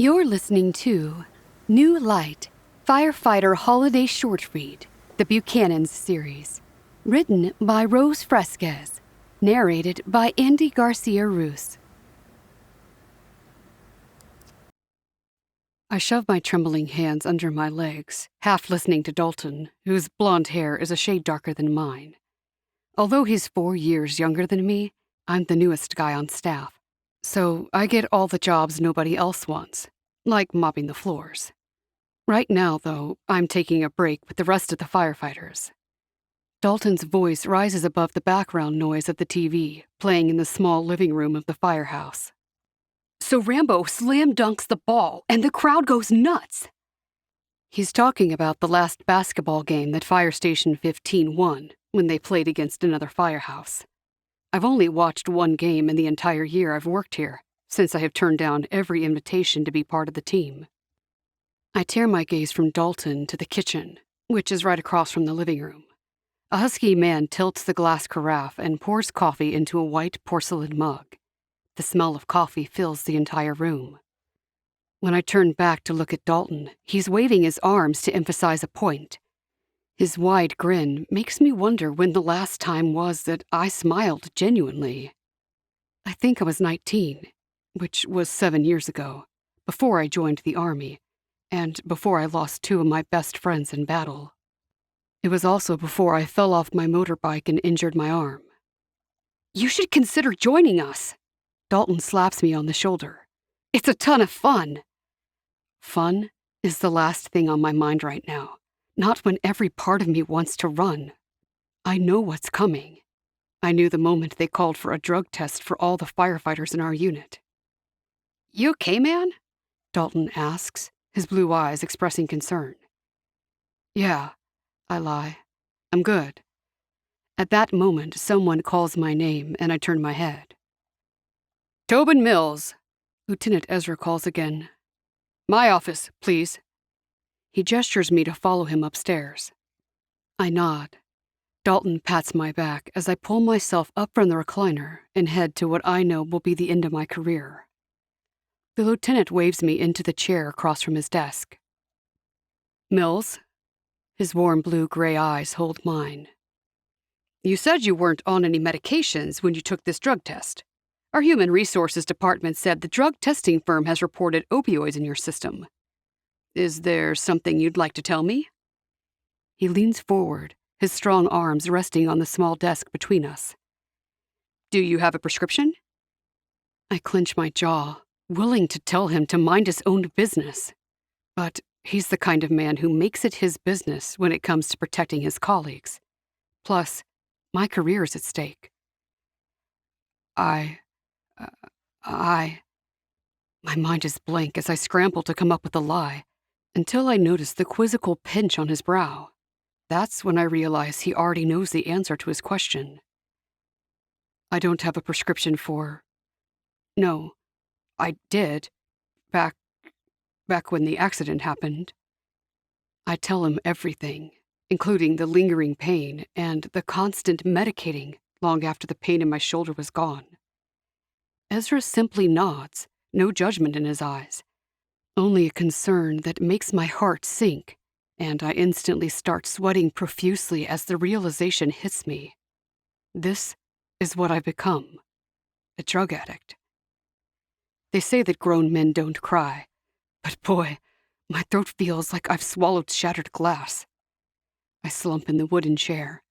You're listening to New Light, Firefighter Holiday Short Read, the Buchanan's series. Written by Rose Fresquez. Narrated by Eimy Garcia-Ruse. I shove my trembling hands under my legs, half listening to Dalton, whose blonde hair is a shade darker than mine. Although he's 4 years younger than me, I'm the newest guy on staff. So I get all the jobs nobody else wants, like mopping the floors. Right now, though, I'm taking a break with the rest of the firefighters. Dalton's voice rises above the background noise of the TV, playing in the small living room of the firehouse. So Rambo slam dunks the ball, and the crowd goes nuts. He's talking about the last basketball game that Fire Station 15 won when they played against another firehouse. I've only watched one game in the entire year I've worked here, since I have turned down every invitation to be part of the team. I tear my gaze from Dalton to the kitchen, which is right across from the living room. A husky man tilts the glass carafe and pours coffee into a white porcelain mug. The smell of coffee fills the entire room. When I turn back to look at Dalton, he's waving his arms to emphasize a point. His wide grin makes me wonder when the last time was that I smiled genuinely. I think I was 19, which was 7 years ago, before I joined the Army, and before I lost 2 of my best friends in battle. It was also before I fell off my motorbike and injured my arm. "You should consider joining us." Dalton slaps me on the shoulder. "It's a ton of fun." Fun is the last thing on my mind right now, not when every part of me wants to run. I know what's coming. I knew the moment they called for a drug test for all the firefighters in our unit. "You okay, man?" Dalton asks, his blue eyes expressing concern. "Yeah," I lie. "I'm good." At that moment, someone calls my name, and I turn my head. "Tobin Mills," Lieutenant Ezra calls again. "My office, please." He gestures me to follow him upstairs. I nod. Dalton pats my back as I pull myself up from the recliner and head to what I know will be the end of my career. The lieutenant waves me into the chair across from his desk. "Mills?" His warm blue-gray eyes hold mine. "You said you weren't on any medications when you took this drug test. Our Human Resources Department said the drug testing firm has reported opioids in your system. Is there something you'd like to tell me?" He leans forward, his strong arms resting on the small desk between us. "Do you have a prescription?" I clench my jaw, willing to tell him to mind his own business. But he's the kind of man who makes it his business when it comes to protecting his colleagues. Plus, my career is at stake. My mind is blank as I scramble to come up with a lie, until I notice the quizzical pinch on his brow. That's when I realize he already knows the answer to his question. "I don't have a prescription for..." "No, I did, back when the accident happened." I tell him everything, including the lingering pain and the constant medicating long after the pain in my shoulder was gone. Ezra simply nods, no judgment in his eyes, only a concern that makes my heart sink, and I instantly start sweating profusely as the realization hits me. This is what I've become, a drug addict. They say that grown men don't cry, but boy, my throat feels like I've swallowed shattered glass. I slump in the wooden chair.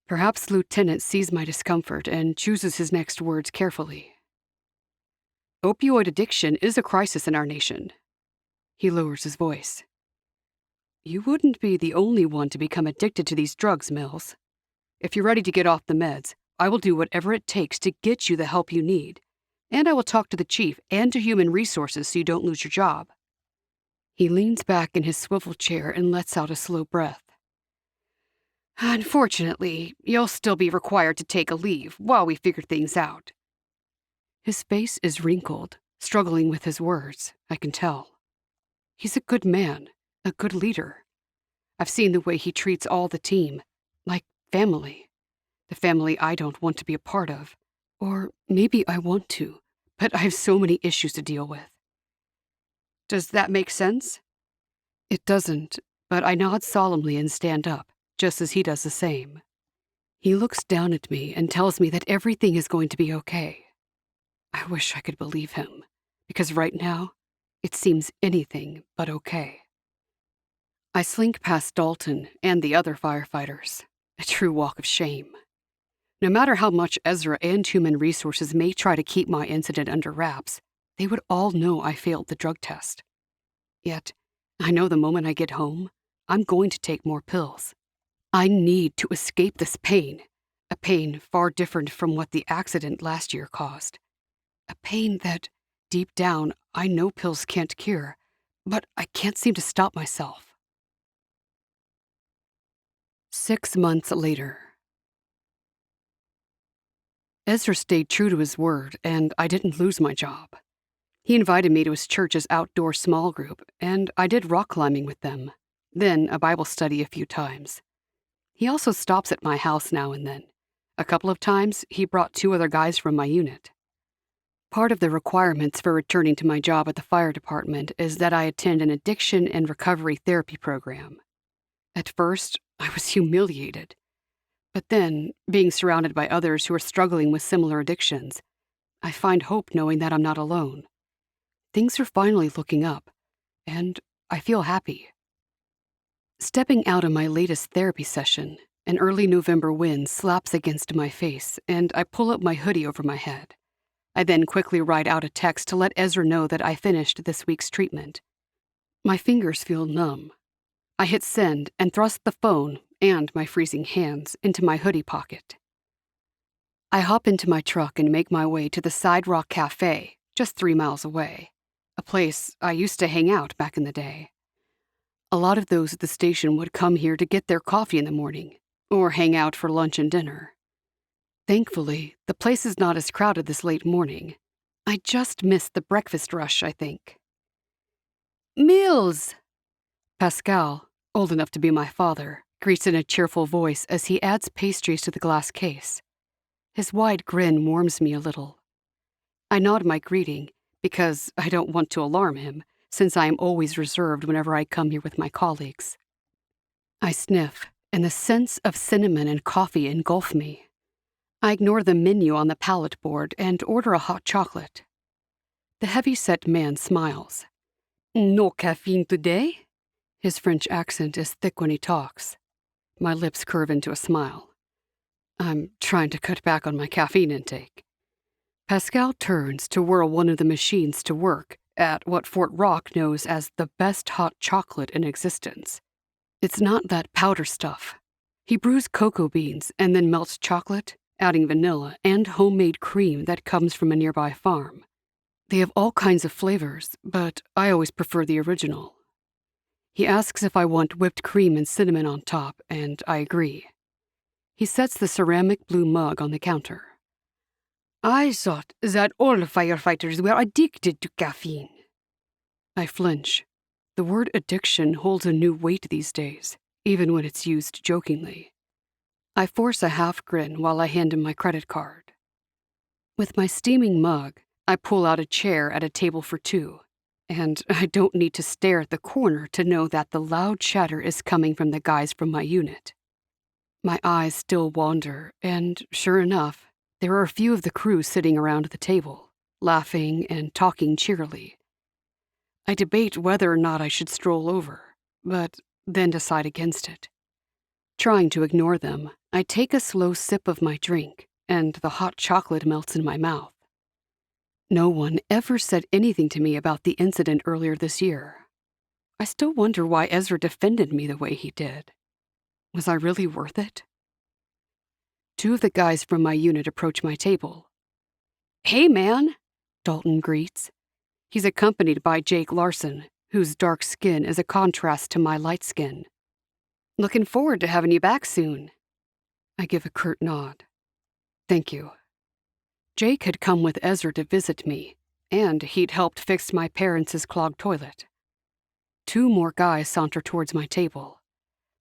Perhaps the lieutenant sees my discomfort and chooses his next words carefully. "Opioid addiction is a crisis in our nation." He lowers his voice. "You wouldn't be the only one to become addicted to these drugs, Mills. If you're ready to get off the meds, I will do whatever it takes to get you the help you need, and I will talk to the chief and to Human Resources so you don't lose your job." He leans back in his swivel chair and lets out a slow breath. "Unfortunately, you'll still be required to take a leave while we figure things out." His face is wrinkled, struggling with his words, I can tell. He's a good man, a good leader. I've seen the way he treats all the team, like family. The family I don't want to be a part of. Or maybe I want to, but I have so many issues to deal with. Does that make sense? It doesn't, but I nod solemnly and stand up, just as he does the same. He looks down at me and tells me that everything is going to be okay. I wish I could believe him, because right now, it seems anything but okay. I slink past Dalton and the other firefighters, a true walk of shame. No matter how much Ezra and human resources may try to keep my incident under wraps, they would all know I failed the drug test. Yet, I know the moment I get home, I'm going to take more pills. I need to escape this pain, a pain far different from what the accident last year caused. A pain that, deep down, I know pills can't cure, but I can't seem to stop myself. 6 months later. Ezra stayed true to his word, and I didn't lose my job. He invited me to his church's outdoor small group, and I did rock climbing with them, then a Bible study a few times. He also stops at my house now and then. A couple of times, he brought 2 other guys from my unit. Part of the requirements for returning to my job at the fire department is that I attend an addiction and recovery therapy program. At first, I was humiliated. But then, being surrounded by others who are struggling with similar addictions, I find hope knowing that I'm not alone. Things are finally looking up, and I feel happy. Stepping out of my latest therapy session, an early November wind slaps against my face, and I pull up my hoodie over my head. I then quickly write out a text to let Ezra know that I finished this week's treatment. My fingers feel numb. I hit send and thrust the phone and my freezing hands into my hoodie pocket. I hop into my truck and make my way to the Side Rock Cafe, just 3 miles away, a place I used to hang out back in the day. A lot of those at the station would come here to get their coffee in the morning, or hang out for lunch and dinner. Thankfully, the place is not as crowded this late morning. I just missed the breakfast rush, I think. Mills! Pascal, old enough to be my father, greets in a cheerful voice as he adds pastries to the glass case. His wide grin warms me a little. I nod my greeting, because I don't want to alarm him, since I am always reserved whenever I come here with my colleagues. I sniff, and the scents of cinnamon and coffee engulf me. I ignore the menu on the pallet board and order a hot chocolate. The heavy-set man smiles. No caffeine today? His French accent is thick when he talks. My lips curve into a smile. I'm trying to cut back on my caffeine intake. Pascal turns to whirl one of the machines to work at what Fort Rock knows as the best hot chocolate in existence. It's not that powder stuff. He brews cocoa beans and then melts chocolate, adding vanilla and homemade cream that comes from a nearby farm. They have all kinds of flavors, but I always prefer the original. He asks if I want whipped cream and cinnamon on top, and I agree. He sets the ceramic blue mug on the counter. I thought that all firefighters were addicted to caffeine. I flinch. The word addiction holds a new weight these days, even when it's used jokingly. I force a half grin while I hand him my credit card. With my steaming mug, I pull out a chair at a table for 2, and I don't need to stare at the corner to know that the loud chatter is coming from the guys from my unit. My eyes still wander, and sure enough, there are a few of the crew sitting around the table, laughing and talking cheerily. I debate whether or not I should stroll over, but then decide against it. Trying to ignore them, I take a slow sip of my drink, and the hot chocolate melts in my mouth. No one ever said anything to me about the incident earlier this year. I still wonder why Ezra defended me the way he did. Was I really worth it? 2 of the guys from my unit approach my table. Hey, man, Dalton greets. He's accompanied by Jake Larson, whose dark skin is a contrast to my light skin. Looking forward to having you back soon. I give a curt nod. Thank you. Jake had come with Ezra to visit me, and he'd helped fix my parents' clogged toilet. 2 more guys saunter towards my table.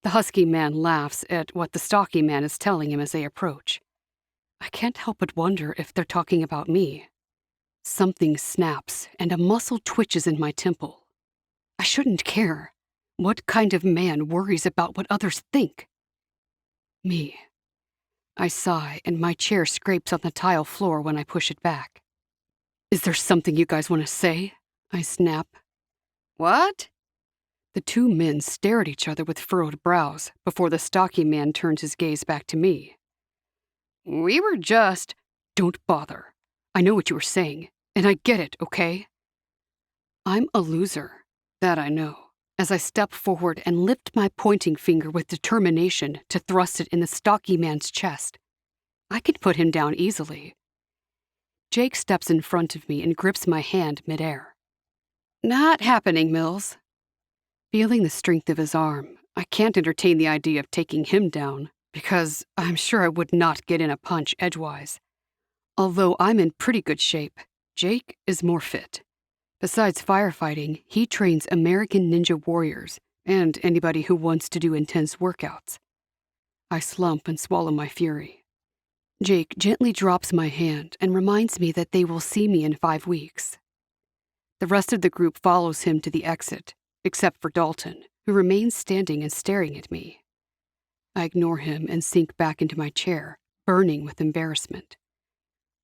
The husky man laughs at what the stocky man is telling him as they approach. I can't help but wonder if they're talking about me. Something snaps, and a muscle twitches in my temple. I shouldn't care. What kind of man worries about what others think? Me. I sigh, and my chair scrapes on the tile floor when I push it back. Is there something you guys want to say? I snap. What? The two men stare at each other with furrowed brows before the stocky man turns his gaze back to me. We were just... Don't bother. I know what you were saying, and I get it, okay? I'm a loser. That I know, as I step forward and lift my pointing finger with determination to thrust it in the stocky man's chest. I can put him down easily. Jake steps in front of me and grips my hand midair. Not happening, Mills. Feeling the strength of his arm, I can't entertain the idea of taking him down, because I'm sure I would not get in a punch edgewise. Although I'm in pretty good shape, Jake is more fit. Besides firefighting, he trains American Ninja Warriors and anybody who wants to do intense workouts. I slump and swallow my fury. Jake gently drops my hand and reminds me that they will see me in 5 weeks. The rest of the group follows him to the exit, except for Dalton, who remains standing and staring at me. I ignore him and sink back into my chair, burning with embarrassment.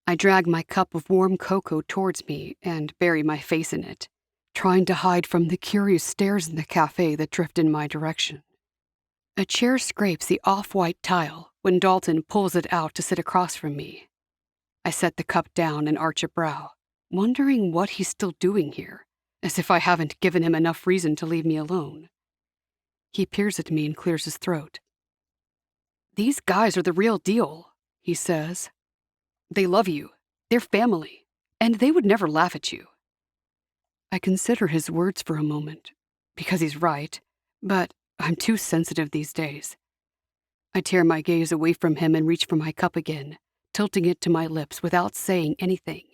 I drag my cup of warm cocoa towards me and bury my face in it, trying to hide from the curious stares in the cafe that drift in my direction. A chair scrapes the off-white tile when Dalton pulls it out to sit across from me. I set the cup down and arch a brow, wondering what he's still doing here, as if I haven't given him enough reason to leave me alone. He peers at me and clears his throat. These guys are the real deal, he says. They love you, they're family, and they would never laugh at you. I consider his words for a moment, because he's right, but I'm too sensitive these days. I tear my gaze away from him and reach for my cup again, tilting it to my lips without saying anything,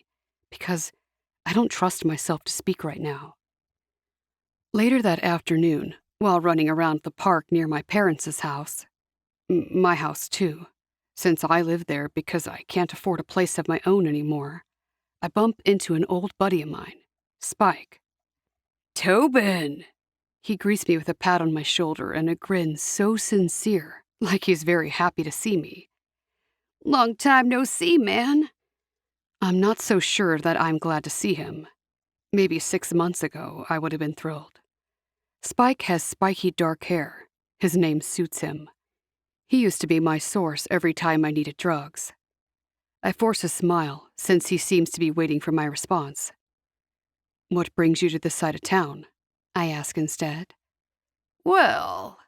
because I don't trust myself to speak right now. Later that afternoon, while running around the park near my parents' house, my house too, since I live there because I can't afford a place of my own anymore, I bump into an old buddy of mine, Spike. Tobin! He greets me with a pat on my shoulder and a grin so sincere, like he's very happy to see me. Long time no see, man. I'm not so sure that I'm glad to see him. Maybe 6 months ago, I would have been thrilled. Spike has spiky dark hair. His name suits him. He used to be my source every time I needed drugs. I force a smile, since he seems to be waiting for my response. What brings you to this side of town? I ask instead. Well...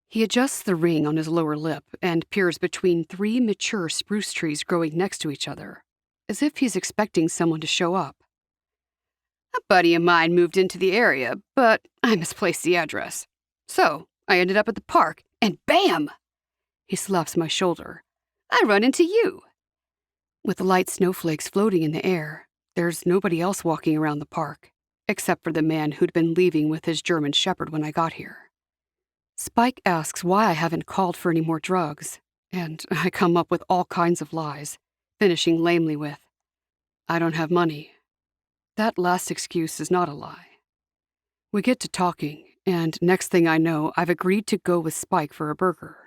He adjusts the ring on his lower lip and peers between 3 mature spruce trees growing next to each other, as if he's expecting someone to show up. A buddy of mine moved into the area, but I misplaced the address. So I ended up at the park, and bam! He slaps my shoulder. I run into you. With the light snowflakes floating in the air, there's nobody else walking around the park, except for the man who'd been leaving with his German Shepherd when I got here. Spike asks why I haven't called for any more drugs, and I come up with all kinds of lies, finishing lamely with, I don't have money. That last excuse is not a lie. We get to talking, and next thing I know, I've agreed to go with Spike for a burger.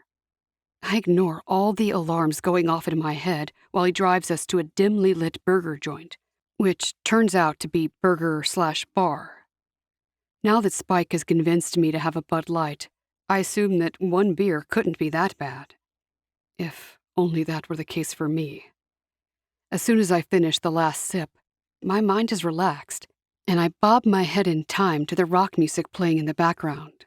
I ignore all the alarms going off in my head while he drives us to a dimly lit burger joint, which turns out to be burger/bar. Now that Spike has convinced me to have a Bud Light, I assume that 1 beer couldn't be that bad. If only that were the case for me. As soon as I finish the last sip, my mind is relaxed, and I bob my head in time to the rock music playing in the background.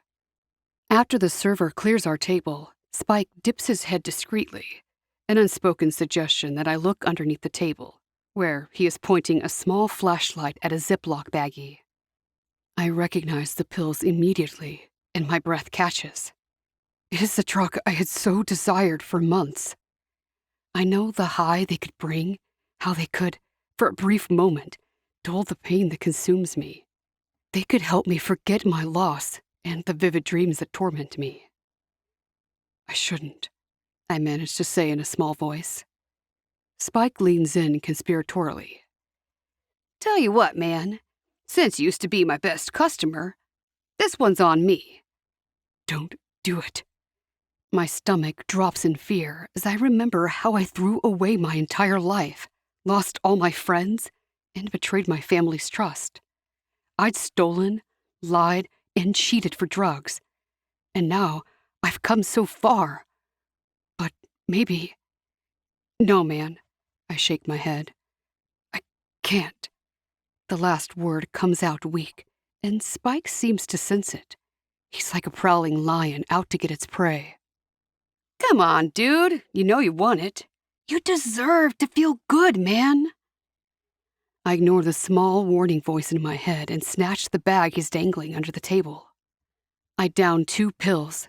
After the server clears our table, Spike dips his head discreetly, an unspoken suggestion that I look underneath the table, where he is pointing a small flashlight at a Ziploc baggie. I recognize the pills immediately, and my breath catches. It is the drug I had so desired for months. I know the high they could bring, how they could, for a brief moment, dull the pain that consumes me. They could help me forget my loss and the vivid dreams that torment me. I shouldn't, I manage to say in a small voice. Spike leans in conspiratorially. Tell you what, man, since you used to be my best customer, This one's on me. Don't do it. My stomach drops in fear as I remember how I threw away my entire life, lost all my friends, and betrayed my family's trust. I'd stolen, lied, and cheated for drugs. And now I've come so far. But maybe... No, man. I shake my head. I can't. The last word comes out weak, and Spike seems to sense it. He's like a prowling lion out to get its prey. Come on, dude. You know you want it. You deserve to feel good, man. I ignore the small warning voice in my head and snatch the bag he's dangling under the table. I down 2 pills,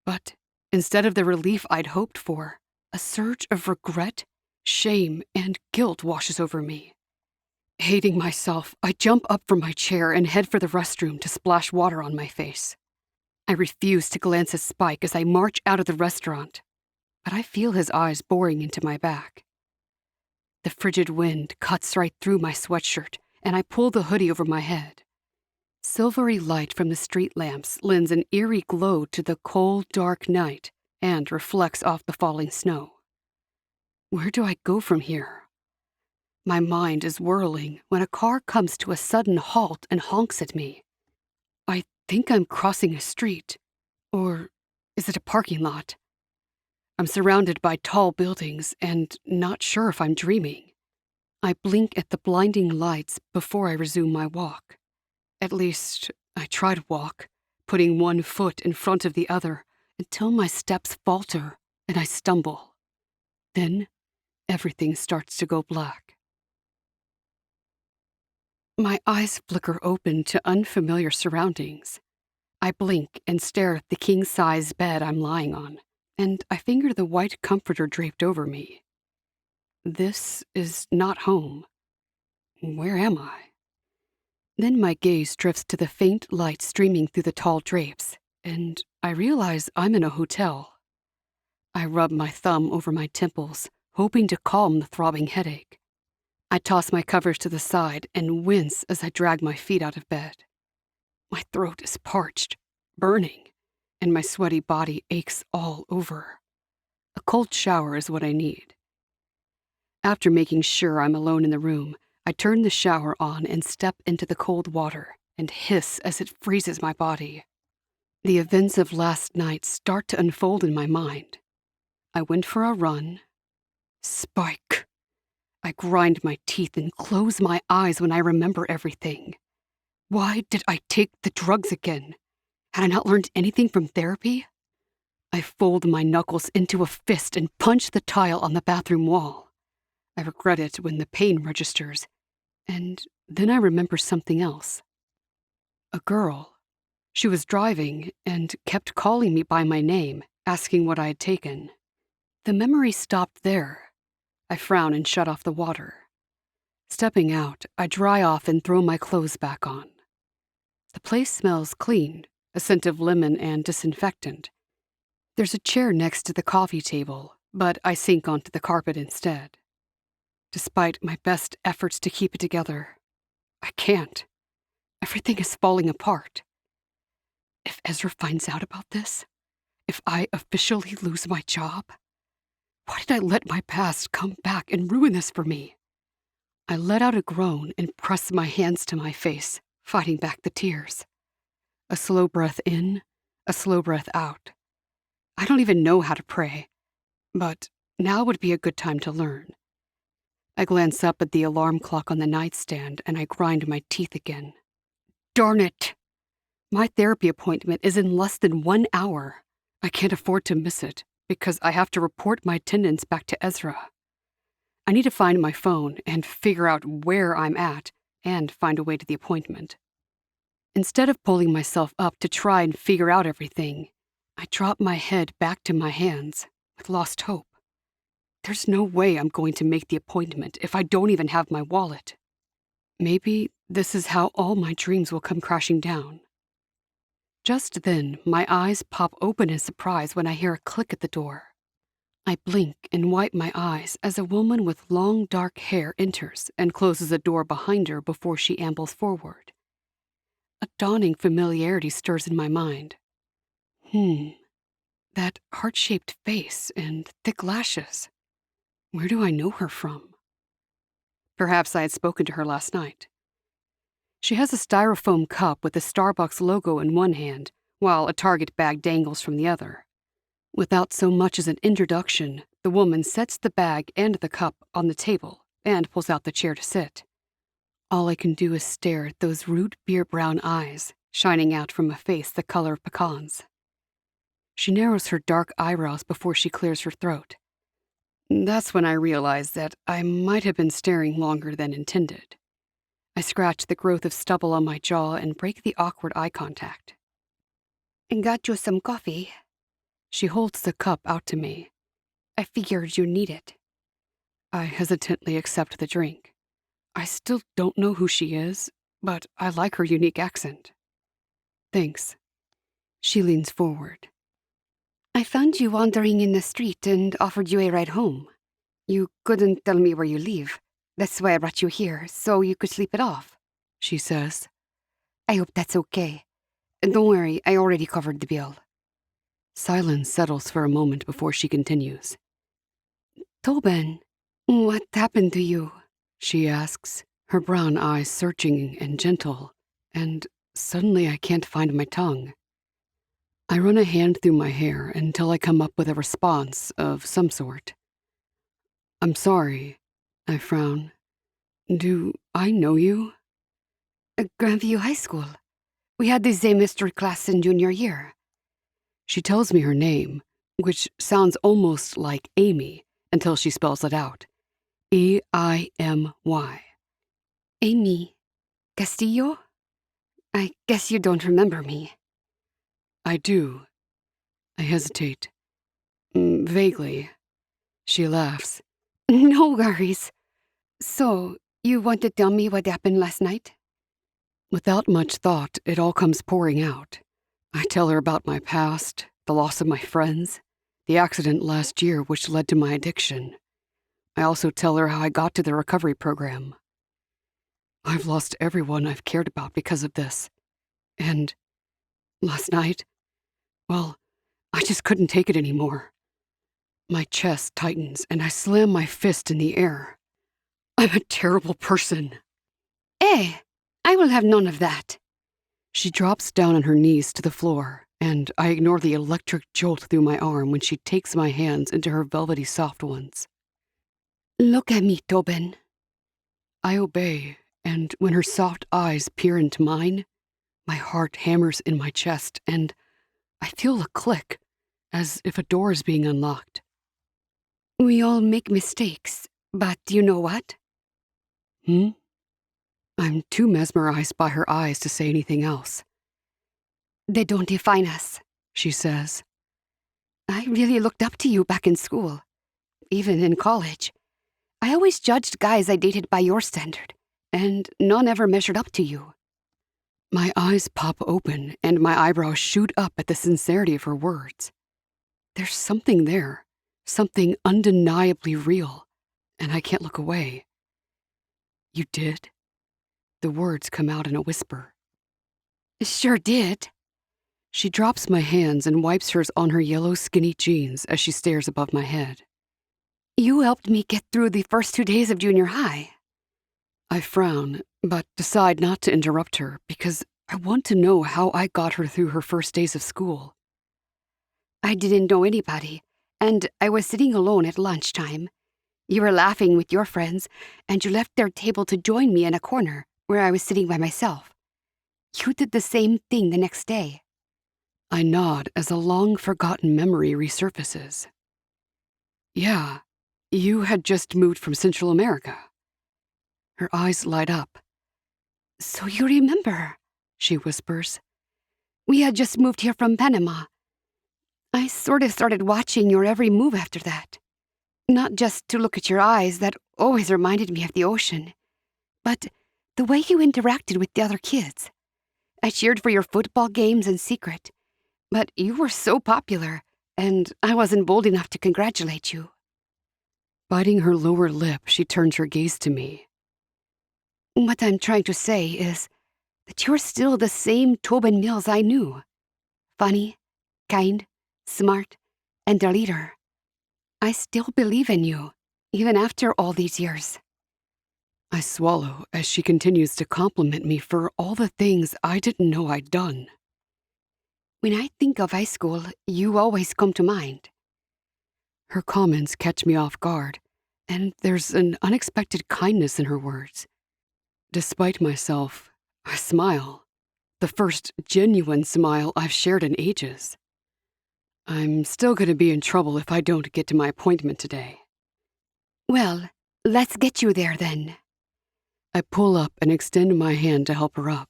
but instead of the relief I'd hoped for, a surge of regret, shame, and guilt washes over me. Hating myself, I jump up from my chair and head for the restroom to splash water on my face. I refuse to glance at Spike as I march out of the restaurant, but I feel his eyes boring into my back. The frigid wind cuts right through my sweatshirt, and I pull the hoodie over my head. Silvery light from the street lamps lends an eerie glow to the cold, dark night and reflects off the falling snow. Where do I go from here? My mind is whirling when a car comes to a sudden halt and honks at me. I think I'm crossing a street. Or is it a parking lot? I'm surrounded by tall buildings and not sure if I'm dreaming. I blink at the blinding lights before I resume my walk. At least, I try to walk, putting one foot in front of the other until my steps falter and I stumble. Then, everything starts to go black. My eyes flicker open to unfamiliar surroundings. I blink and stare at the king-size bed I'm lying on, and I finger the white comforter draped over me. This is not home. Where am I? Then my gaze drifts to the faint light streaming through the tall drapes, and I realize I'm in a hotel. I rub my thumb over my temples, hoping to calm the throbbing headache. I toss my covers to the side and wince as I drag my feet out of bed. My throat is parched, burning, and my sweaty body aches all over. A cold shower is what I need. After making sure I'm alone in the room, I turn the shower on and step into the cold water and hiss as it freezes my body. The events of last night start to unfold in my mind. I went for a run. Spike. I grind my teeth and close my eyes when I remember everything. Why did I take the drugs again? Had I not learned anything from therapy? I fold my knuckles into a fist and punch the tile on the bathroom wall. I regret it when the pain registers, and then I remember something else. A girl. She was driving and kept calling me by my name, asking what I had taken. The memory stopped there. I frown and shut off the water. Stepping out, I dry off and throw my clothes back on. The place smells clean, a scent of lemon and disinfectant. There's a chair next to the coffee table, but I sink onto the carpet instead. Despite my best efforts to keep it together, I can't. Everything is falling apart. If Ezra finds out about this, if I officially lose my job, why did I let my past come back and ruin this for me? I let out a groan and press my hands to my face, fighting back the tears. A slow breath in, a slow breath out. I don't even know how to pray, but now would be a good time to learn. I glance up at the alarm clock on the nightstand and I grind my teeth again. Darn it! My therapy appointment is in less than 1 hour. I can't afford to miss it because I have to report my attendance back to Ezra. I need to find my phone and figure out where I'm at and find a way to the appointment. Instead of pulling myself up to try and figure out everything, I drop my head back to my hands with lost hope. There's no way I'm going to make the appointment if I don't even have my wallet. Maybe this is how all my dreams will come crashing down. Just then, my eyes pop open in surprise when I hear a click at the door. I blink and wipe my eyes as a woman with long, dark hair enters and closes the door behind her before she ambles forward. a dawning familiarity stirs in my mind. That heart-shaped face and thick lashes. Where do I know her from? Perhaps I had spoken to her last night. She has a styrofoam cup with the Starbucks logo in one hand, while a Target bag dangles from the other. Without so much as an introduction, the woman sets the bag and the cup on the table and pulls out the chair to sit. All I can do is stare at those root beer brown eyes shining out from a face the color of pecans. She narrows her dark eyebrows before she clears her throat. That's when I realize that I might have been staring longer than intended. I scratch the growth of stubble on my jaw and break the awkward eye contact. "Got you some coffee." She holds the cup out to me. "I figured you need it." I hesitantly accept the drink. I still don't know who she is, but I like her unique accent. "Thanks." She leans forward. "I found you wandering in the street and offered you a ride home. You couldn't tell me where you live. That's why I brought you here, so you could sleep it off," she says. "I hope that's okay. Don't worry, I already covered the bill." Silence settles for a moment before she continues. "Tobin, what happened to you?" she asks, her brown eyes searching and gentle, and suddenly I can't find my tongue. I run a hand through my hair until I come up with a response of some sort. "I'm sorry," I frown. "Do I know you?" "Grandview High School. We had the same history class in junior year." She tells me her name, which sounds almost like Eimy until she spells it out. E-I-M-Y. "Eimy Castillo? I guess you don't remember me." "I do." I hesitate. Vaguely. She laughs. "No worries. So, you want to tell me what happened last night?" Without much thought, it all comes pouring out. I tell her about my past, the loss of my friends, the accident last year which led to my addiction. I also tell her how I got to the recovery program. I've lost everyone I've cared about because of this. And last night, well, I just couldn't take it anymore. My chest tightens and I slam my fist in the air. I'm a terrible person. "Eh, I will have none of that." She drops down on her knees to the floor, and I ignore the electric jolt through my arm when she takes my hands into her velvety soft ones. "Look at me, Tobin." I obey, and when her soft eyes peer into mine, my heart hammers in my chest, and I feel a click, as if a door is being unlocked. "We all make mistakes, but you know what?" I'm too mesmerized by her eyes to say anything else. "They don't define us," she says. "I really looked up to you back in school, even in college. I always judged guys I dated by your standard, and none ever measured up to you." My eyes pop open and my eyebrows shoot up at the sincerity of her words. There's something there, something undeniably real, and I can't look away. "You did?" The words come out in a whisper. "Sure did." She drops my hands and wipes hers on her yellow skinny jeans as she stares above my head. "You helped me get through the first 2 days of junior high." I frown, but decide not to interrupt her because I want to know how I got her through her first days of school. "I didn't know anybody, and I was sitting alone at lunchtime. You were laughing with your friends, and you left their table to join me in a corner where I was sitting by myself. You did the same thing the next day." I nod as a long-forgotten memory resurfaces. "Yeah, you had just moved from Central America." Her eyes light up. "So you remember," she whispers. "We had just moved here from Panama. I sort of started watching your every move after that. Not just to look at your eyes that always reminded me of the ocean, but the way you interacted with the other kids. I cheered for your football games in secret, but you were so popular, and I wasn't bold enough to congratulate you." Biting her lower lip, she turns her gaze to me. "What I'm trying to say is that you're still the same Tobin Mills I knew. Funny, kind, smart, and a leader. I still believe in you, even after all these years. I swallow as she continues to compliment me for all the things I didn't know I'd done. When I think of high school, you always come to mind. Her comments catch me off guard, and there's an unexpected kindness in her words. Despite myself, I smile, the first genuine smile I've shared in ages. I'm still going to be in trouble if I don't get to my appointment today. Well, let's get you there then. I pull up and extend my hand to help her up.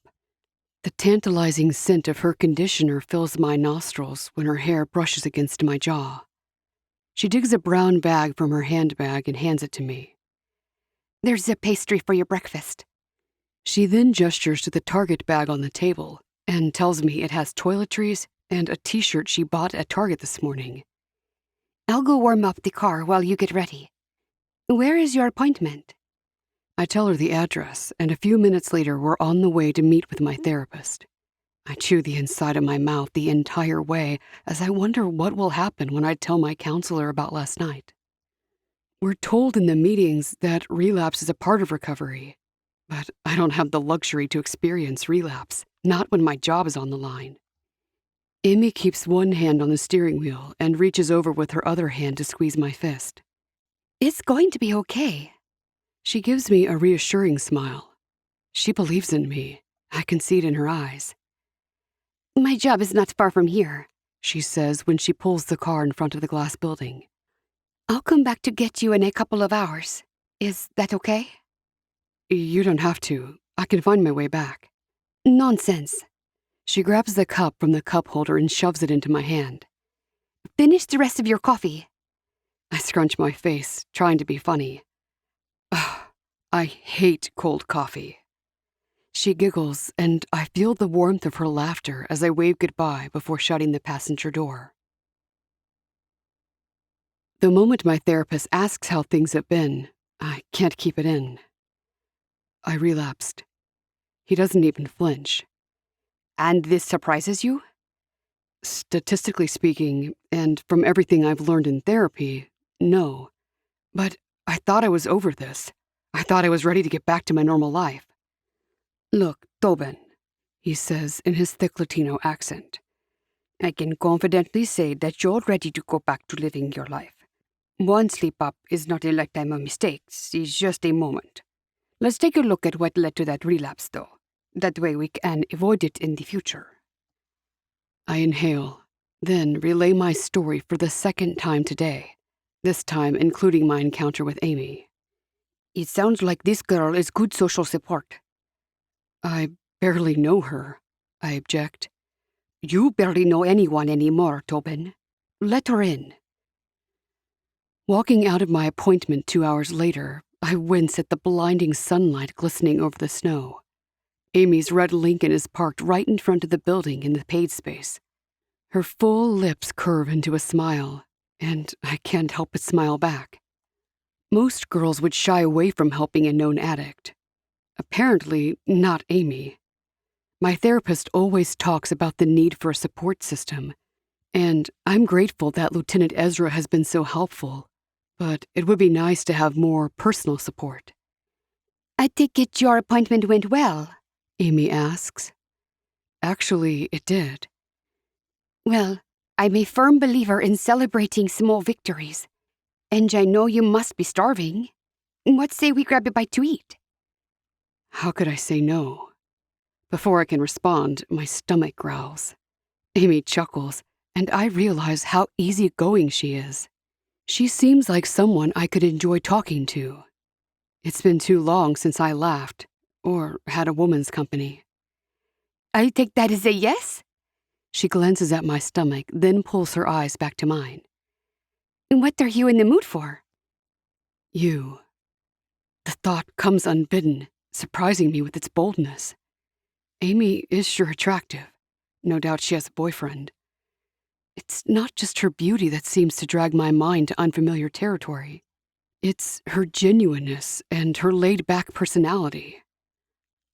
The tantalizing scent of her conditioner fills my nostrils when her hair brushes against my jaw. She digs a brown bag from her handbag and hands it to me. There's a pastry for your breakfast. She then gestures to the Target bag on the table and tells me it has toiletries and a t-shirt she bought at Target this morning. I'll go warm up the car while you get ready. Where is your appointment? I tell her the address, and a few minutes later we're on the way to meet with my therapist. I chew the inside of my mouth the entire way as I wonder what will happen when I tell my counselor about last night. We're told in the meetings that relapse is a part of recovery, but I don't have the luxury to experience relapse, not when my job is on the line. Eimy keeps one hand on the steering wheel and reaches over with her other hand to squeeze my fist. It's going to be okay. She gives me a reassuring smile. She believes in me. I can see it in her eyes. My job is not far from here, she says when she pulls the car in front of the glass building. I'll come back to get you in a couple of hours. Is that okay? You don't have to. I can find my way back. Nonsense. She grabs the cup from the cup holder and shoves it into my hand. Finish the rest of your coffee. I scrunch my face, trying to be funny. Ugh, I hate cold coffee. She giggles, and I feel the warmth of her laughter as I wave goodbye before shutting the passenger door. The moment my therapist asks how things have been, I can't keep it in. I relapsed. He doesn't even flinch. And this surprises you? Statistically speaking, and from everything I've learned in therapy, no. But I thought I was over this. I thought I was ready to get back to my normal life. Look, Tobin, he says in his thick Latino accent. I can confidently say that you're ready to go back to living your life. One slip-up is not a lifetime of mistakes, it's just a moment. Let's take a look at what led to that relapse, though. That way we can avoid it in the future. I inhale, then relay my story for the second time today, this time including my encounter with Eimy. It sounds like this girl is good social support. I barely know her, I object. You barely know anyone anymore, Tobin. Let her in. Walking out of my appointment 2 hours later, I wince at the blinding sunlight glistening over the snow. Amy's red Lincoln is parked right in front of the building in the paid space. Her full lips curve into a smile, and I can't help but smile back. Most girls would shy away from helping a known addict. Apparently, not Eimy. My therapist always talks about the need for a support system, and I'm grateful that Lieutenant Ezra has been so helpful, but it would be nice to have more personal support. I take it your appointment went well, Eimy asks. Actually, it did. Well, I'm a firm believer in celebrating small victories, and I know you must be starving. What say we grab a bite to eat? How could I say no? Before I can respond, my stomach growls. Eimy chuckles, and I realize how easygoing she is. She seems like someone I could enjoy talking to. It's been too long since I laughed, or had a woman's company. I take that as a yes? She glances at my stomach, then pulls her eyes back to mine. What are you in the mood for? You. The thought comes unbidden, surprising me with its boldness. Eimy is sure attractive. No doubt she has a boyfriend. It's not just her beauty that seems to drag my mind to unfamiliar territory. It's her genuineness and her laid-back personality.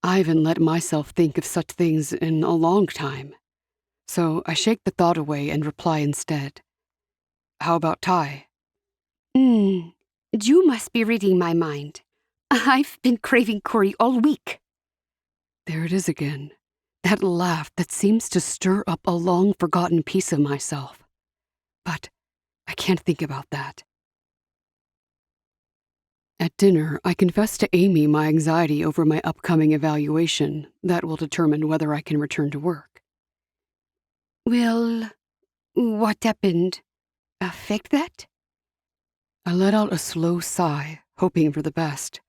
I haven't let myself think of such things in a long time. So I shake the thought away and reply instead. How about Thai? You must be reading my mind. I've been craving curry all week. There it is again. That laugh that seems to stir up a long-forgotten piece of myself. But I can't think about that. At dinner, I confess to Eimy my anxiety over my upcoming evaluation that will determine whether I can return to work. Will what happened affect that? I let out a slow sigh, hoping for the best.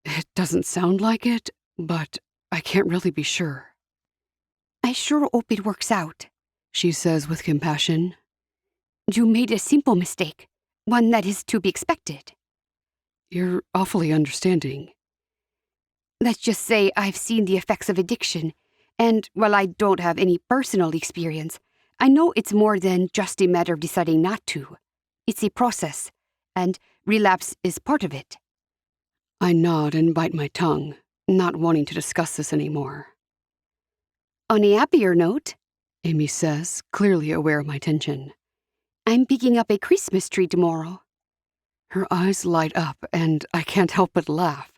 It doesn't sound like it, but I can't really be sure. I sure hope it works out, She says with compassion. You made a simple mistake, one that is to be expected. You're awfully understanding. Let's just say I've seen the effects of addiction, and while I don't have any personal experience, I know it's more than just a matter of deciding not to. It's a process, and relapse is part of it. I nod and bite my tongue, not wanting to discuss this anymore. On a happier note, Eimy says, clearly aware of my tension. I'm picking up a Christmas tree tomorrow. Her eyes light up, and I can't help but laugh.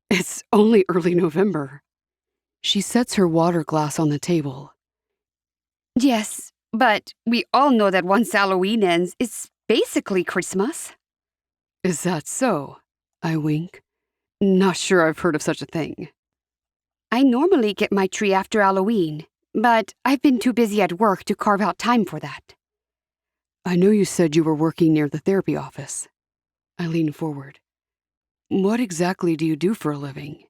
It's only early November. She sets her water glass on the table. Yes, but we all know that once Halloween ends, it's basically Christmas. Is that so? I wink. Not sure I've heard of such a thing. I normally get my tree after Halloween, but I've been too busy at work to carve out time for that. I know you said you were working near the therapy office. I lean forward. What exactly do you do for a living?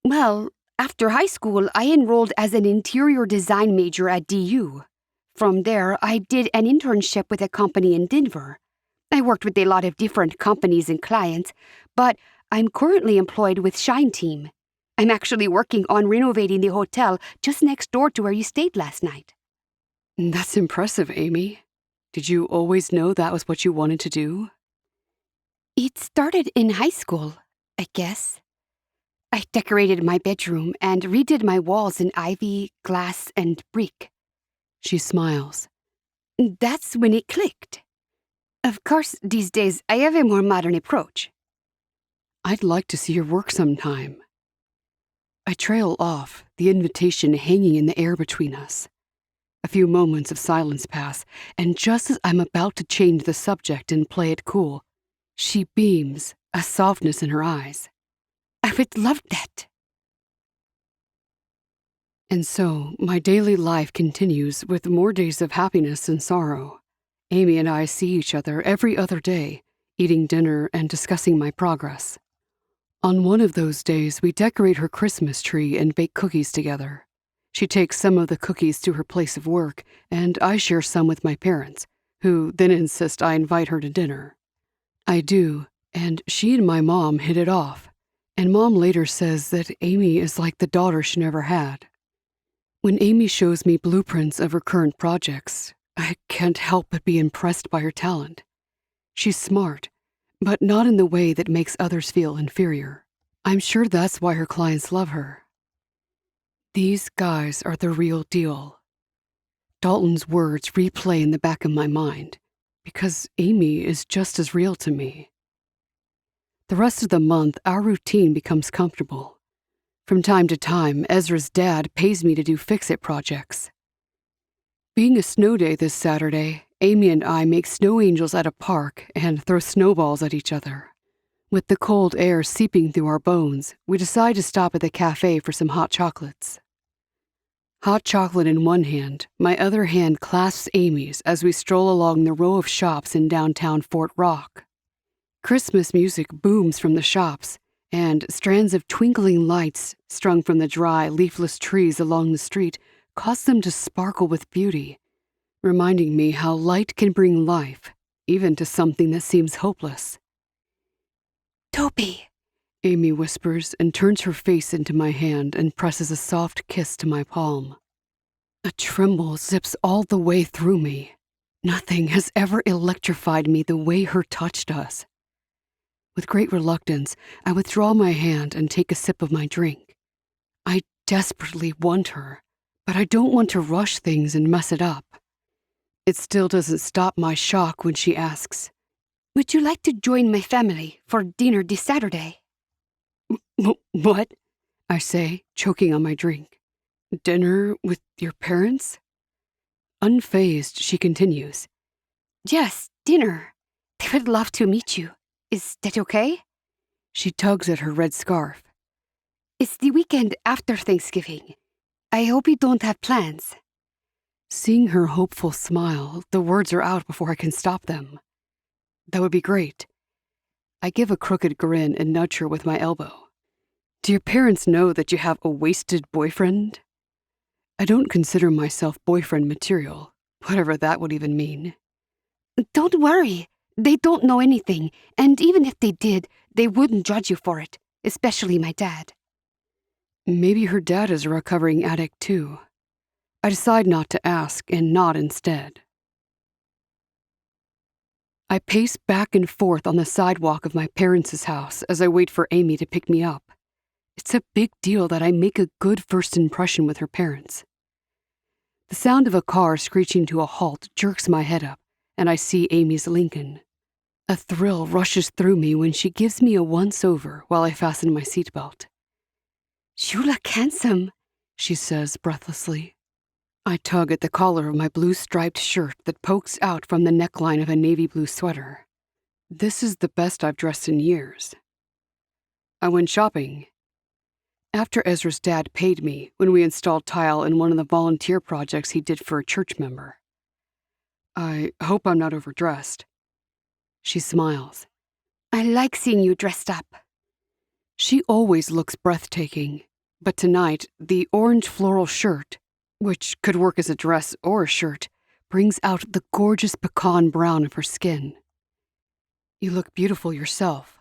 Well, after high school, I enrolled as an interior design major at DU. From there, I did an internship with a company in Denver. I worked with a lot of different companies and clients, but I'm currently employed with Shine Team. I'm actually working on renovating the hotel just next door to where you stayed last night. That's impressive, Eimy. Did you always know that was what you wanted to do? It started in high school, I guess. I decorated my bedroom and redid my walls in ivy, glass, and brick. She smiles. That's when it clicked. Of course, these days I have a more modern approach. I'd like to see your work sometime. I trail off, the invitation hanging in the air between us. A few moments of silence pass, and just as I'm about to change the subject and play it cool, she beams, a softness in her eyes. I would love that. And so, my daily life continues with more days of happiness and sorrow. Eimy and I see each other every other day, eating dinner and discussing my progress. On one of those days, we decorate her Christmas tree and bake cookies together. She takes some of the cookies to her place of work, and I share some with my parents, who then insist I invite her to dinner. I do, and she and my mom hit it off, and Mom later says that Eimy is like the daughter she never had. When Eimy shows me blueprints of her current projects, I can't help but be impressed by her talent. She's smart, but not in the way that makes others feel inferior. I'm sure that's why her clients love her. These guys are the real deal. Dalton's words replay in the back of my mind, because Eimy is just as real to me. The rest of the month, our routine becomes comfortable. From time to time, Ezra's dad pays me to do fix-it projects. Being a snow day this Saturday, Eimy and I make snow angels at a park and throw snowballs at each other. With the cold air seeping through our bones, we decide to stop at the cafe for some hot chocolates. Hot chocolate in one hand, my other hand clasps Amy's as we stroll along the row of shops in downtown Fort Rock. Christmas music booms from the shops, and strands of twinkling lights strung from the dry, leafless trees along the street cause them to sparkle with beauty, reminding me how light can bring life, even to something that seems hopeless. Toby, Eimy whispers and turns her face into my hand and presses a soft kiss to my palm. A tremble zips all the way through me. Nothing has ever electrified me the way her touch does. With great reluctance, I withdraw my hand and take a sip of my drink. I desperately want her, but I don't want to rush things and mess it up. It still doesn't stop my shock when she asks, Would you like to join my family for dinner this Saturday? What? I say, choking on my drink. Dinner with your parents? Unfazed, she continues. Yes, dinner. They would love to meet you. Is that okay? She tugs at her red scarf. It's the weekend after Thanksgiving. I hope you don't have plans. Seeing her hopeful smile, the words are out before I can stop them. That would be great. I give a crooked grin and nudge her with my elbow. Do your parents know that you have a wasted boyfriend? I don't consider myself boyfriend material, whatever that would even mean. Don't worry. They don't know anything, and even if they did, they wouldn't judge you for it, especially my dad. Maybe her dad is a recovering addict too. I decide not to ask and nod instead. I pace back and forth on the sidewalk of my parents' house as I wait for Eimy to pick me up. It's a big deal that I make a good first impression with her parents. The sound of a car screeching to a halt jerks my head up, and I see Amy's Lincoln. A thrill rushes through me when she gives me a once-over while I fasten my seatbelt. You look handsome, she says breathlessly. I tug at the collar of my blue-striped shirt that pokes out from the neckline of a navy blue sweater. This is the best I've dressed in years. I went shopping. After Ezra's dad paid me when we installed tile in one of the volunteer projects he did for a church member. I hope I'm not overdressed. She smiles. I like seeing you dressed up. She always looks breathtaking, but tonight the orange floral shirt, which could work as a dress or a shirt, brings out the gorgeous pecan brown of her skin. You look beautiful yourself.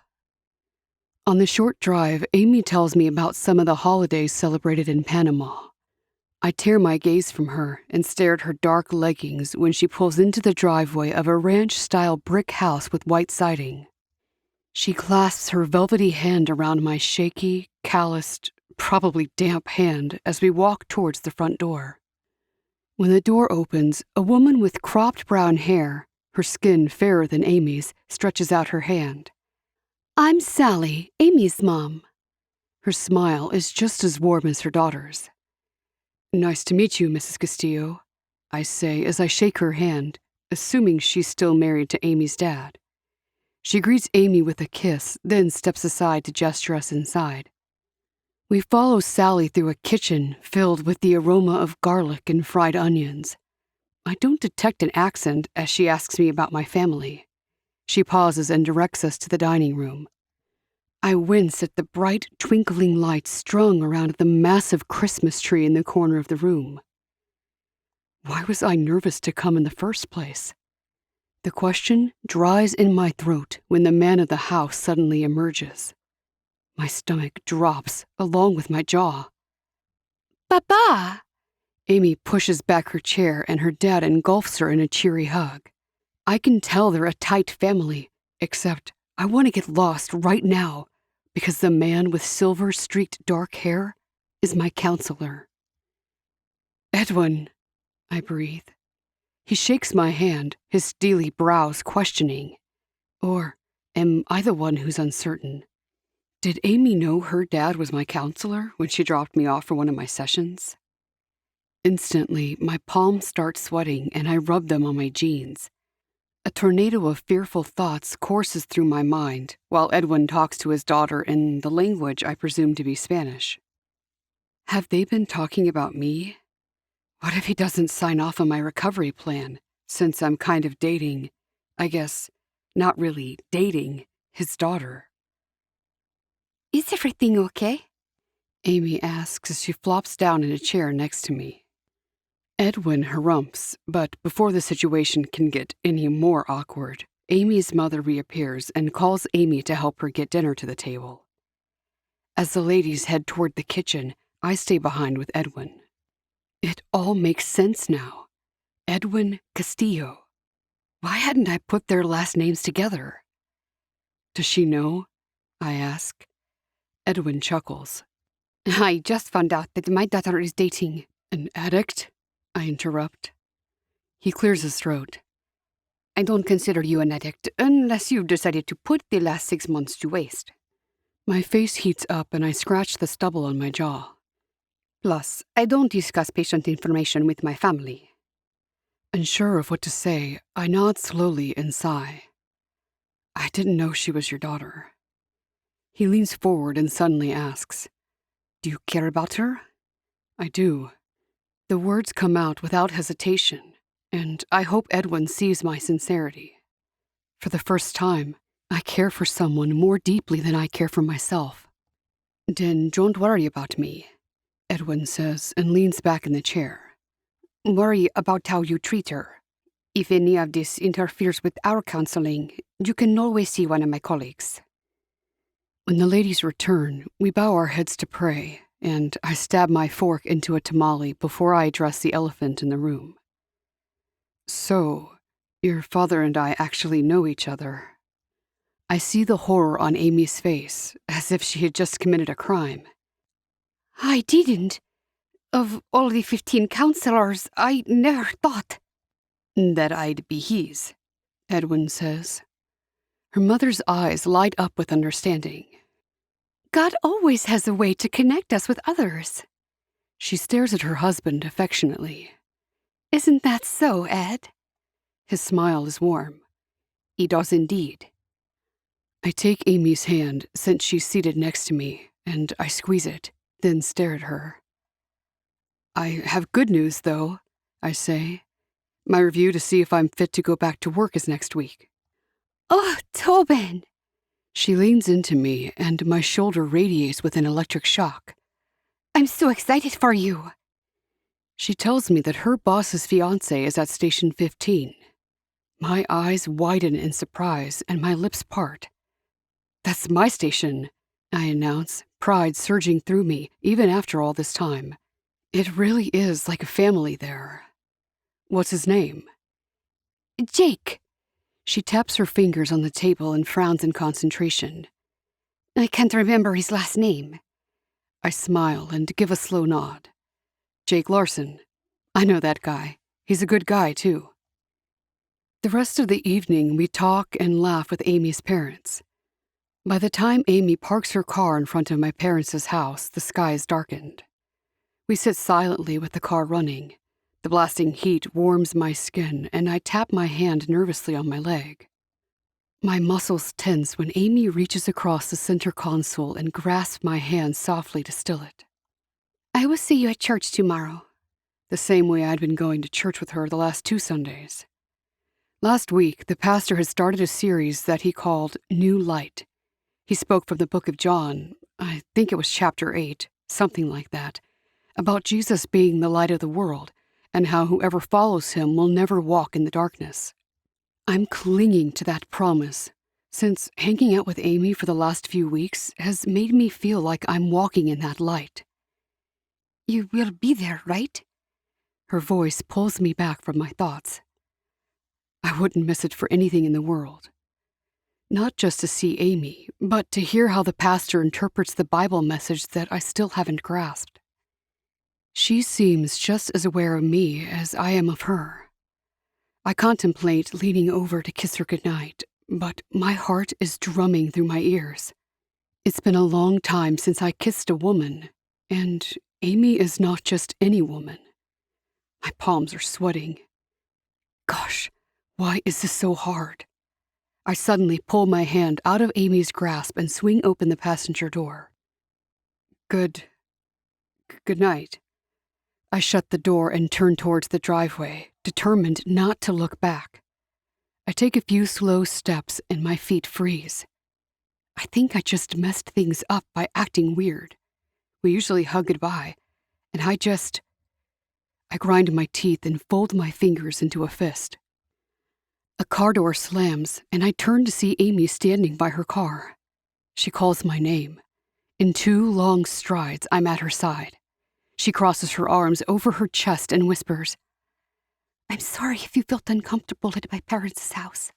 On the short drive, Eimy tells me about some of the holidays celebrated in Panama. I tear my gaze from her and stare at her dark leggings when she pulls into the driveway of a ranch-style brick house with white siding. She clasps her velvety hand around my shaky, calloused, probably damp hand as we walk towards the front door. When the door opens, a woman with cropped brown hair, her skin fairer than Amy's, stretches out her hand. I'm Sally, Amy's mom. Her smile is just as warm as her daughter's. Nice to meet you, Mrs. Castillo, I say as I shake her hand, assuming she's still married to Amy's dad. She greets Eimy with a kiss, then steps aside to gesture us inside. We follow Sally through a kitchen filled with the aroma of garlic and fried onions. I don't detect an accent as she asks me about my family. She pauses and directs us to the dining room. I wince at the bright, twinkling lights strung around the massive Christmas tree in the corner of the room. Why was I nervous to come in the first place? The question dries in my throat when the man of the house suddenly emerges. My stomach drops along with my jaw. Papa! Eimy pushes back her chair and her dad engulfs her in a cheery hug. I can tell they're a tight family, except I want to get lost right now because the man with silver-streaked dark hair is my counselor. Edwin, I breathe. He shakes my hand, his steely brows questioning. Or am I the one who's uncertain? Did Eimy know her dad was my counselor when she dropped me off for one of my sessions? Instantly, my palms start sweating and I rub them on my jeans. A tornado of fearful thoughts courses through my mind while Edwin talks to his daughter in the language I presume to be Spanish. Have they been talking about me? What if he doesn't sign off on my recovery plan, since I'm kind of dating, I guess, not really dating, his daughter? Is everything okay? Eimy asks as she flops down in a chair next to me. Edwin harumphs, but before the situation can get any more awkward, Amy's mother reappears and calls Eimy to help her get dinner to the table. As the ladies head toward the kitchen, I stay behind with Edwin. It all makes sense now. Edwin Castillo. Why hadn't I put their last names together? Does she know? I ask. Edwin chuckles. I just found out that my daughter is dating. An addict? I interrupt. He clears his throat. I don't consider you an addict unless you've decided to put the last 6 months to waste. My face heats up and I scratch the stubble on my jaw. Plus, I don't discuss patient information with my family. Unsure of what to say, I nod slowly and sigh. I didn't know she was your daughter. He leans forward and suddenly asks, Do you care about her? I do. The words come out without hesitation, and I hope Edwin sees my sincerity. For the first time, I care for someone more deeply than I care for myself. Then don't worry about me, Edwin says and leans back in the chair. Worry about how you treat her. If any of this interferes with our counseling, you can always see one of my colleagues. When the ladies return, we bow our heads to pray, and I stab my fork into a tamale before I address the elephant in the room. So, your father and I actually know each other. I see the horror on Amy's face, as if she had just committed a crime. I didn't. Of all the 15 counselors, I never thought that I'd be his, Edwin says. Her mother's eyes light up with understanding. God always has a way to connect us with others. She stares at her husband affectionately. Isn't that so, Ed? His smile is warm. He does indeed. I take Amy's hand, since she's seated next to me, and I squeeze it, then stare at her. I have good news, though, I say. My review to see if I'm fit to go back to work is next week. Oh, Tobin! She leans into me, and my shoulder radiates with an electric shock. I'm so excited for you. She tells me that her boss's fiancé is at Station 15. My eyes widen in surprise, and my lips part. That's my station, I announce, pride surging through me, even after all this time. It really is like a family there. What's his name? Jake. She taps her fingers on the table and frowns in concentration. I can't remember his last name. I smile and give a slow nod. Jake Larson. I know that guy. He's a good guy, too. The rest of the evening, we talk and laugh with Amy's parents. By the time Amy parks her car in front of my parents' house, the sky is darkened. We sit silently with the car running. The blasting heat warms my skin, and I tap my hand nervously on my leg. My muscles tense when Amy reaches across the center console and grasps my hand softly to still it. I will see you at church tomorrow. The same way I'd been going to church with her the last 2 Sundays. Last week, the pastor had started a series that he called New Light. He spoke from the book of John, I think it was chapter 8, something like that, about Jesus being the light of the world, and how whoever follows him will never walk in the darkness. I'm clinging to that promise, since hanging out with Amy for the last few weeks has made me feel like I'm walking in that light. You will be there, right? Her voice pulls me back from my thoughts. I wouldn't miss it for anything in the world. Not just to see Amy, but to hear how the pastor interprets the Bible message that I still haven't grasped. She seems just as aware of me as I am of her. I contemplate leaning over to kiss her goodnight, but my heart is drumming through my ears. It's been a long time since I kissed a woman, and Amy is not just any woman. My palms are sweating. Gosh, why is this so hard? I suddenly pull my hand out of Amy's grasp and swing open the passenger door. Good night. I shut the door and turn towards the driveway, determined not to look back. I take a few slow steps and my feet freeze. I think I just messed things up by acting weird. We usually hug goodbye, and I grind my teeth and fold my fingers into a fist. A car door slams, and I turn to see Amy standing by her car. She calls my name. In 2 long strides, I'm at her side. She crosses her arms over her chest and whispers, I'm sorry if you felt uncomfortable at my parents' house.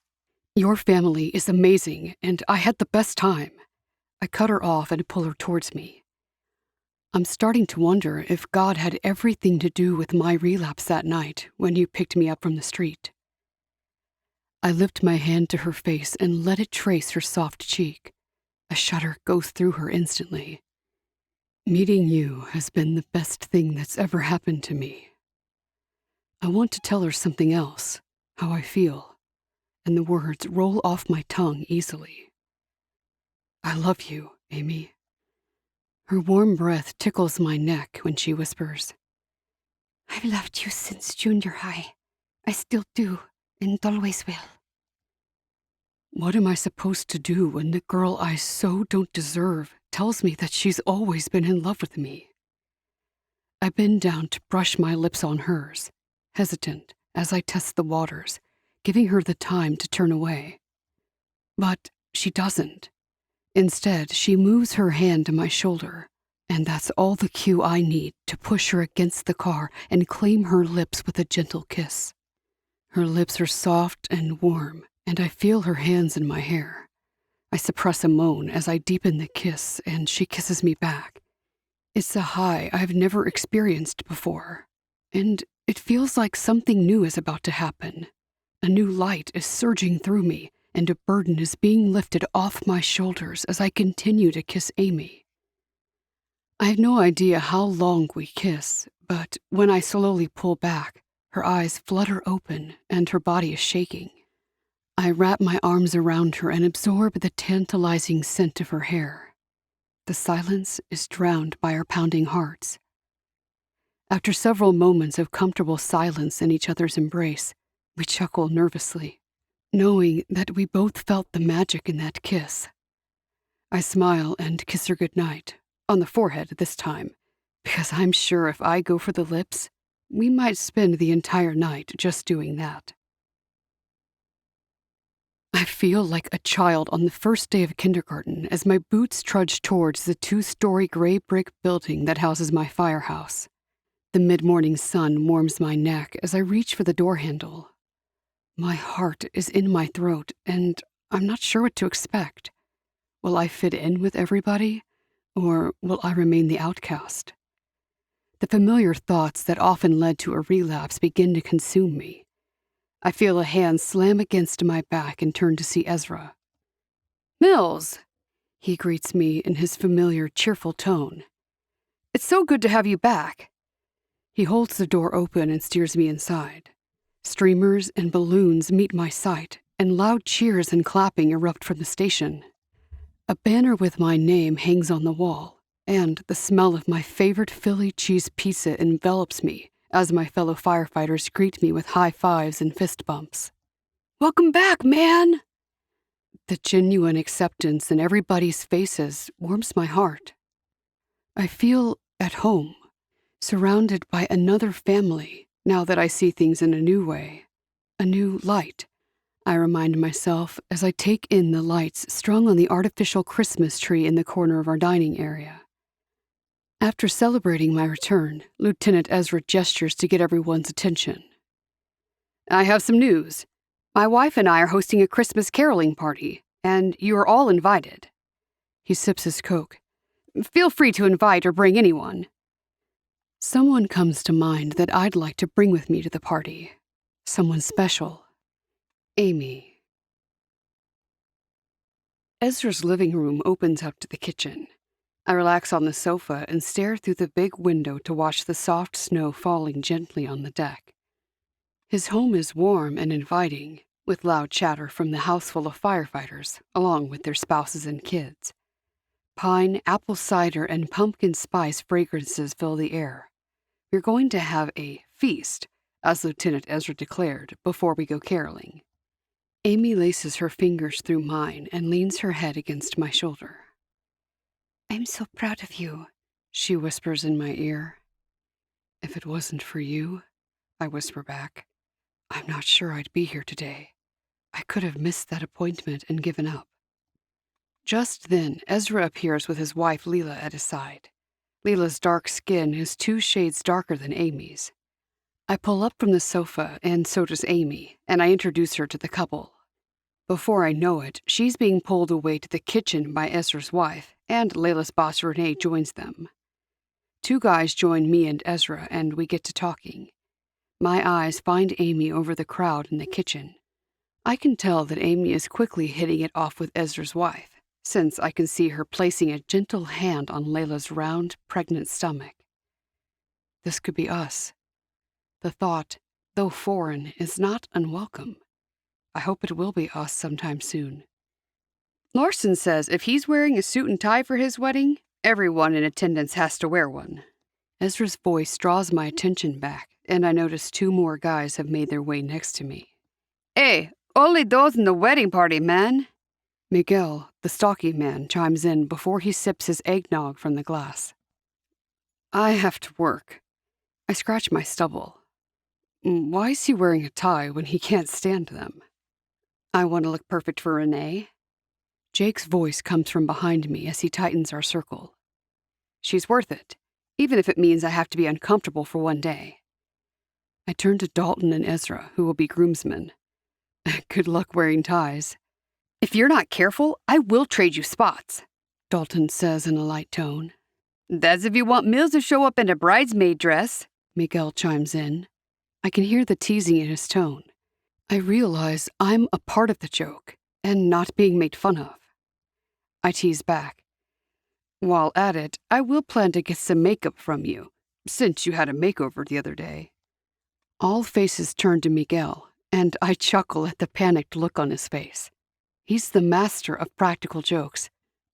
Your family is amazing, and I had the best time. I cut her off and pull her towards me. I'm starting to wonder if God had everything to do with my relapse that night when you picked me up from the street. I lift my hand to her face and let it trace her soft cheek. A shudder goes through her instantly. Meeting you has been the best thing that's ever happened to me. I want to tell her something else, how I feel, and the words roll off my tongue easily. I love you, Eimy. Her warm breath tickles my neck when she whispers, I've loved you since junior high. I still do, and always will. What am I supposed to do when the girl I so don't deserve tells me that she's always been in love with me? I bend down to brush my lips on hers, hesitant as I test the waters, giving her the time to turn away. But she doesn't. Instead, she moves her hand to my shoulder, and that's all the cue I need to push her against the car and claim her lips with a gentle kiss. Her lips are soft and warm, and I feel her hands in my hair. I suppress a moan as I deepen the kiss, and she kisses me back. It's a high I've never experienced before, and it feels like something new is about to happen. A new light is surging through me, and a burden is being lifted off my shoulders as I continue to kiss Eimy. I have no idea how long we kiss, but when I slowly pull back, her eyes flutter open and her body is shaking. I wrap my arms around her and absorb the tantalizing scent of her hair. The silence is drowned by our pounding hearts. After several moments of comfortable silence in each other's embrace, we chuckle nervously, knowing that we both felt the magic in that kiss. I smile and kiss her goodnight, on the forehead this time, because I'm sure if I go for the lips, we might spend the entire night just doing that. I feel like a child on the first day of kindergarten as my boots trudge towards the 2-story gray brick building that houses my firehouse. The mid-morning sun warms my neck as I reach for the door handle. My heart is in my throat, and I'm not sure what to expect. Will I fit in with everybody, or will I remain the outcast? The familiar thoughts that often led to a relapse begin to consume me. I feel a hand slam against my back and turn to see Ezra. "Mills," he greets me in his familiar, cheerful tone. "It's so good to have you back." He holds the door open and steers me inside. Streamers and balloons meet my sight, and loud cheers and clapping erupt from the station. A banner with my name hangs on the wall, and the smell of my favorite Philly cheese pizza envelops me as my fellow firefighters greet me with high fives and fist bumps. "Welcome back, man!" The genuine acceptance in everybody's faces warms my heart. I feel at home, surrounded by another family, now that I see things in a new way, a new light. I remind myself as I take in the lights strung on the artificial Christmas tree in the corner of our dining area. After celebrating my return, Lieutenant Ezra gestures to get everyone's attention. "I have some news. My wife and I are hosting a Christmas caroling party, and you are all invited." He sips his Coke. "Feel free to invite or bring anyone." Someone comes to mind that I'd like to bring with me to the party. Someone special. Eimy. Ezra's living room opens up to the kitchen. I relax on the sofa and stare through the big window to watch the soft snow falling gently on the deck. His home is warm and inviting, with loud chatter from the house full of firefighters, along with their spouses and kids. Pine, apple cider, and pumpkin spice fragrances fill the air. We're going to have a feast, as Lieutenant Ezra declared, before we go caroling. Eimy laces her fingers through mine and leans her head against my shoulder. I'm so proud of you, she whispers in my ear. "If it wasn't for you," I whisper back, "I'm not sure I'd be here today. I could have missed that appointment and given up." Just then, Ezra appears with his wife Leela at his side. Leela's dark skin is 2 shades darker than Amy's. I pull up from the sofa, and so does Eimy, and I introduce her to the couple. Before I know it, she's being pulled away to the kitchen by Ezra's wife, and Layla's boss Renee joins them. 2 guys join me and Ezra, and we get to talking. My eyes find Eimy over the crowd in the kitchen. I can tell that Eimy is quickly hitting it off with Ezra's wife, since I can see her placing a gentle hand on Layla's round, pregnant stomach. This could be us. The thought, though foreign, is not unwelcome. I hope it will be us sometime soon. Larson says if he's wearing a suit and tie for his wedding, everyone in attendance has to wear one. Ezra's voice draws my attention back, and I notice 2 more guys have made their way next to me. Hey, only those in the wedding party, man. Miguel, the stocky man, chimes in before he sips his eggnog from the glass. I have to work. I scratch my stubble. Why is he wearing a tie when he can't stand them? I want to look perfect for Renee. Jake's voice comes from behind me as he tightens our circle. She's worth it, even if it means I have to be uncomfortable for one day. I turn to Dalton and Ezra, who will be groomsmen. Good luck wearing ties. If you're not careful, I will trade you spots, Dalton says in a light tone. That's if you want Mills to show up in a bridesmaid dress, Miguel chimes in. I can hear the teasing in his tone. I realize I'm a part of the joke and not being made fun of. I tease back. While at it, I will plan to get some makeup from you, since you had a makeover the other day. All faces turn to Miguel, and I chuckle at the panicked look on his face. He's the master of practical jokes.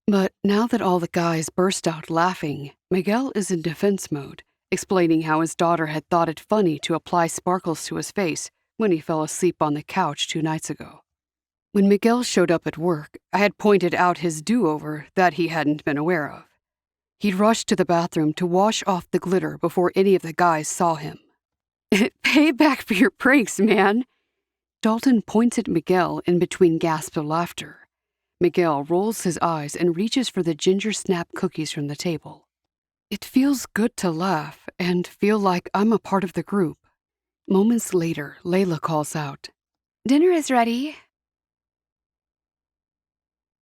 But now that all the guys burst out laughing, Miguel is in defense mode, explaining how his daughter had thought it funny to apply sparkles to his face when he fell asleep on the couch 2 nights ago. When Miguel showed up at work, I had pointed out his do-over that he hadn't been aware of. He'd rushed to the bathroom to wash off the glitter before any of the guys saw him. Payback for your pranks, man. Dalton points at Miguel in between gasps of laughter. Miguel rolls his eyes and reaches for the ginger snap cookies from the table. It feels good to laugh and feel like I'm a part of the group. Moments later, Layla calls out, "Dinner is ready."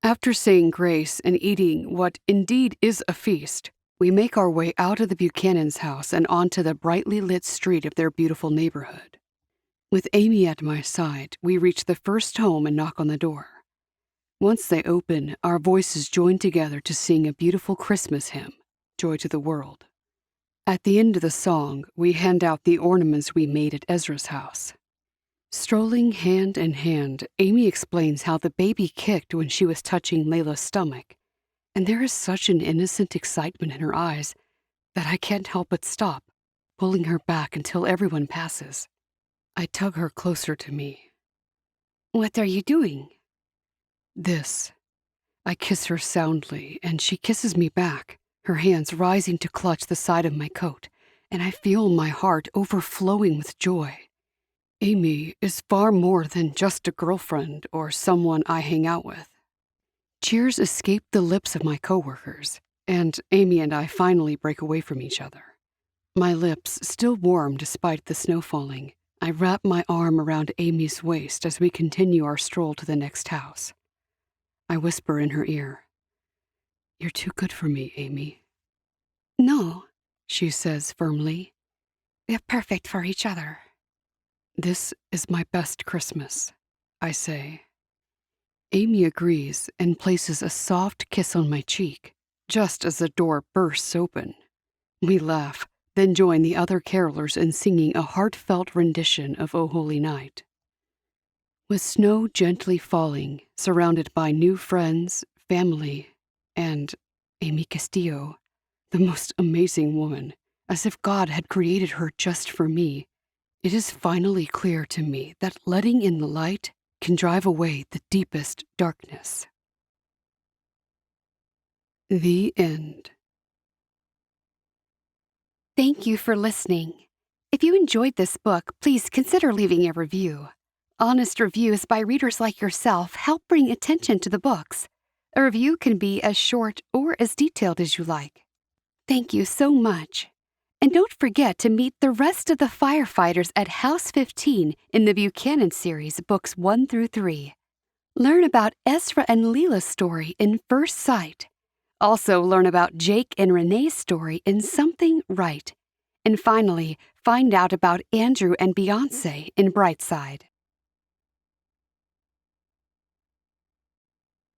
After saying grace and eating what indeed is a feast, we make our way out of the Buchanan's house and onto the brightly lit street of their beautiful neighborhood. With Eimy at my side, we reach the first home and knock on the door. Once they open, our voices join together to sing a beautiful Christmas hymn, Joy to the World. At the end of the song, we hand out the ornaments we made at Ezra's house. Strolling hand in hand, Eimy explains how the baby kicked when she was touching Layla's stomach, and there is such an innocent excitement in her eyes that I can't help but stop, pulling her back until everyone passes. I tug her closer to me. What are you doing? This. I kiss her soundly, and she kisses me back, her hands rising to clutch the side of my coat, and I feel my heart overflowing with joy. Eimy is far more than just a girlfriend or someone I hang out with. Cheers escape the lips of my coworkers, and Eimy and I finally break away from each other. My lips still warm despite the snow falling, I wrap my arm around Amy's waist as we continue our stroll to the next house. I whisper in her ear, "You're too good for me, Eimy." "No," she says firmly. "We're perfect for each other." "This is my best Christmas," I say. Eimy agrees and places a soft kiss on my cheek, just as the door bursts open. We laugh, then join the other carolers in singing a heartfelt rendition of O Holy Night. With snow gently falling, surrounded by new friends, family, and Eimy Castillo, the most amazing woman, as if God had created her just for me, it is finally clear to me that letting in the light can drive away the deepest darkness. The end. Thank you for listening. If you enjoyed this book, please consider leaving a review. Honest reviews by readers like yourself help bring attention to the books. A review can be as short or as detailed as you like. Thank you so much. And don't forget to meet the rest of the firefighters at House 15 in the Buchanan series, books 1 through 3. Learn about Ezra and Leela's story in First Sight. Also learn about Jake and Renee's story in Something Right. And finally, find out about Andrew and Beyonce in Brightside.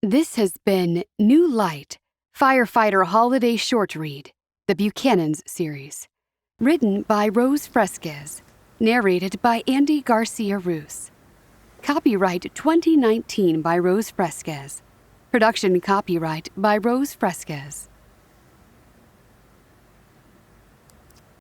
This has been New Light, Firefighter Holiday Short Read, the Buchanan's series. Written by Rose Fresquez. Narrated by Andy Garcia-Ruse. Copyright 2019 by Rose Fresquez. Production copyright by Rose Fresquez.